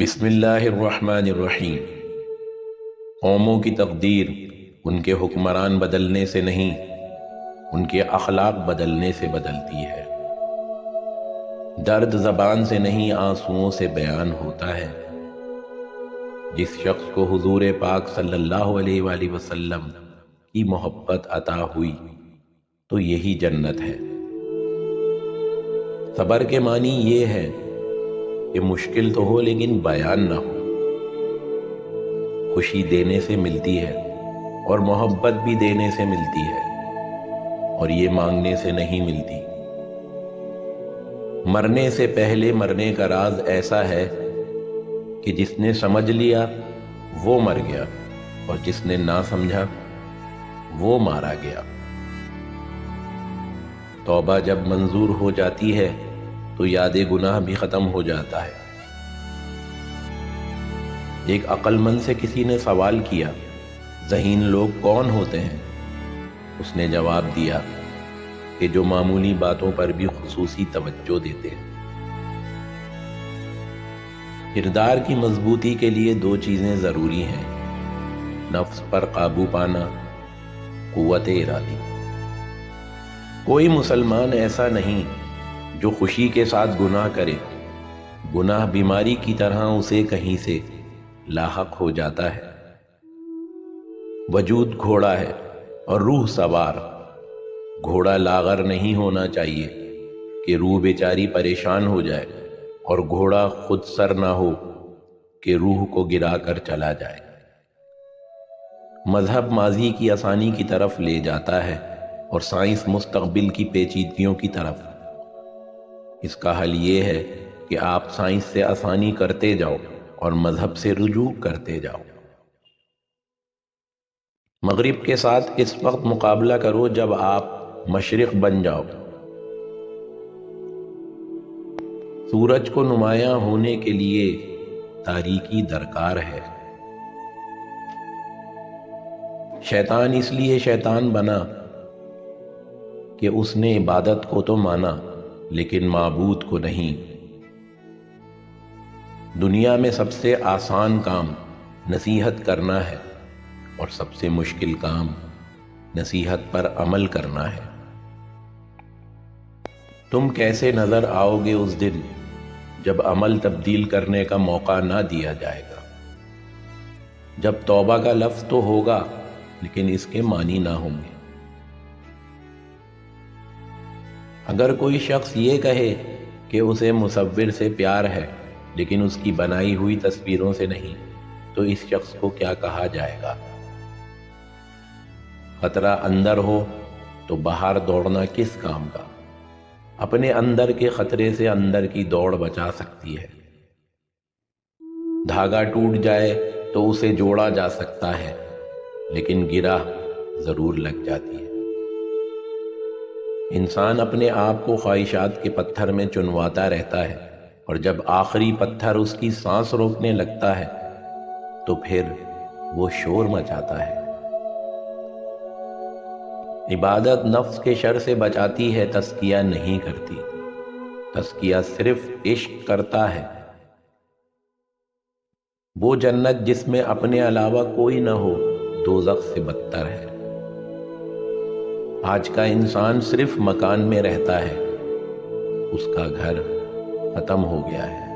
بسم اللہ الرحمن الرحیم۔ قوموں کی تقدیر ان کے حکمران بدلنے سے نہیں، ان کے اخلاق بدلنے سے بدلتی ہے۔ درد زبان سے نہیں، آنسوؤں سے بیان ہوتا ہے۔ جس شخص کو حضور پاک صلی اللہ علیہ وآلہ وسلم کی محبت عطا ہوئی تو یہی جنت ہے۔ صبر کے معنی یہ ہے کہ مشکل تو ہو لیکن بیان نہ ہو۔ خوشی دینے سے ملتی ہے اور محبت بھی دینے سے ملتی ہے، اور یہ مانگنے سے نہیں ملتی۔ مرنے سے پہلے مرنے کا راز ایسا ہے کہ جس نے سمجھ لیا وہ مر گیا، اور جس نے نہ سمجھا وہ مارا گیا۔ توبہ جب منظور ہو جاتی ہے تو یاد گناہ بھی ختم ہو جاتا ہے۔ ایک عقل مند سے کسی نے سوال کیا، ذہین لوگ کون ہوتے ہیں؟ اس نے جواب دیا کہ جو معمولی باتوں پر بھی خصوصی توجہ دیتے ہیں۔ کردار کی مضبوطی کے لیے دو چیزیں ضروری ہیں: نفس پر قابو پانا، قوت ارادی۔ کوئی مسلمان ایسا نہیں جو خوشی کے ساتھ گناہ کرے۔ گناہ بیماری کی طرح اسے کہیں سے لاحق ہو جاتا ہے۔ وجود گھوڑا ہے اور روح سوار۔ گھوڑا لاغر نہیں ہونا چاہیے کہ روح بیچاری پریشان ہو جائے، اور گھوڑا خود سر نہ ہو کہ روح کو گرا کر چلا جائے۔ مذہب ماضی کی آسانی کی طرف لے جاتا ہے اور سائنس مستقبل کی پیچیدگیوں کی طرف۔ اس کا حل یہ ہے کہ آپ سائنس سے آسانی کرتے جاؤ اور مذہب سے رجوع کرتے جاؤ۔ مغرب کے ساتھ اس وقت مقابلہ کرو جب آپ مشرق بن جاؤ۔ سورج کو نمایاں ہونے کے لیے تاریکی درکار ہے۔ شیطان اس لیے شیطان بنا کہ اس نے عبادت کو تو مانا لیکن معبود کو نہیں۔ دنیا میں سب سے آسان کام نصیحت کرنا ہے، اور سب سے مشکل کام نصیحت پر عمل کرنا ہے۔ تم کیسے نظر آؤ گے اس دن جب عمل تبدیل کرنے کا موقع نہ دیا جائے گا، جب توبہ کا لفظ تو ہوگا لیکن اس کے معنی نہ ہوں گے۔ اگر کوئی شخص یہ کہے کہ اسے مصور سے پیار ہے لیکن اس کی بنائی ہوئی تصویروں سے نہیں، تو اس شخص کو کیا کہا جائے گا؟ خطرہ اندر ہو تو باہر دوڑنا کس کام کا؟ اپنے اندر کے خطرے سے اندر کی دوڑ بچا سکتی ہے۔ دھاگا ٹوٹ جائے تو اسے جوڑا جا سکتا ہے، لیکن گرہ ضرور لگ جاتی ہے۔ انسان اپنے آپ کو خواہشات کے پتھر میں چنواتا رہتا ہے، اور جب آخری پتھر اس کی سانس روکنے لگتا ہے تو پھر وہ شور مچاتا ہے۔ عبادت نفس کے شر سے بچاتی ہے، تزکیہ نہیں کرتی۔ تزکیہ صرف عشق کرتا ہے۔ وہ جنت جس میں اپنے علاوہ کوئی نہ ہو دوزخ سے بدتر ہے۔ آج کا انسان صرف مکان میں رہتا ہے، اس کا گھر ختم ہو گیا ہے۔